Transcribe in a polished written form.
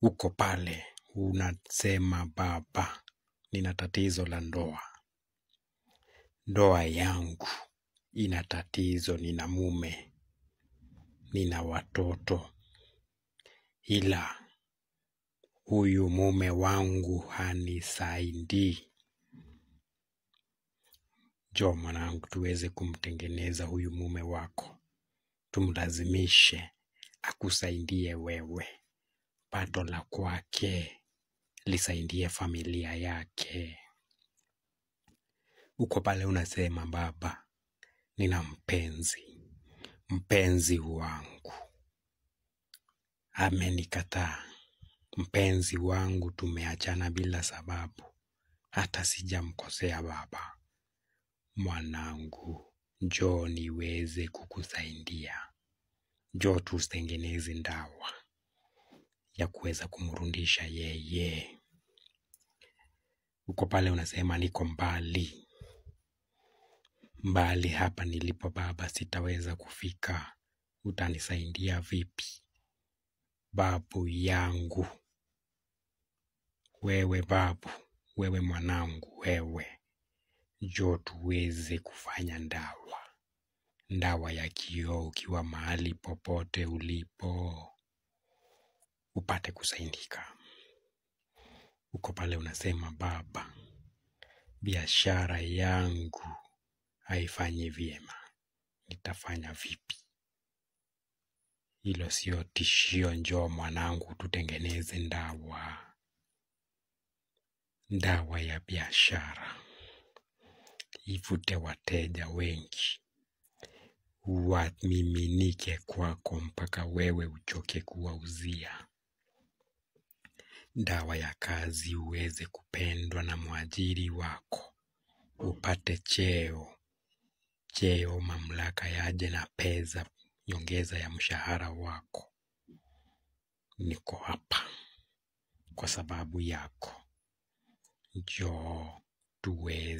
Uko pale unasema baba, nina tatizo la ndoa. Ndoa yangu ina tatizo, nina mume, nina watoto. Ila huyu mume wangu hanisaidii. Njoo mwanangu, tuweze kumtengeneza huyu mume wako. Tumlazimishe akusaidie wewe. Pato la kwake lisaidie familia yake. Uko pale unasema baba, nina mpenzi wangu amenikataa. Mpenzi wangu tumeachana bila sababu, hata sijamkosea baba. Mwanangu, njoo niweze kukusaidia. Njoo tutengeneze dawa ya kuweza kumrudisha yeye. Uko pale unasema niko mbali hapa nilipo baba, sitaweza kufika. Utanisaidia vipi? Babu yangu, wewe babu, wewe mwanangu, wewe njoo tuweze kufanya dawa ya kioo. Ukiwa mahali popote ulipo upate kusaidika. Uko pale unasema baba, biashara yangu haifanyi vyema, nitafanya vipi? Hilo sio tishio. Njoo mwanangu, tutengeneze dawa ya biashara, ivute wateja wengi, wamiminike kwako mpaka wewe uchoke kuwauzia. Dawa ya kazi, uweze kupendwa na mwajiri wako, upate cheo, mamlaka yaje na pesa, nyongeza ya mshahara wako. Niko hapa kwa sababu yako. Njoo tuweze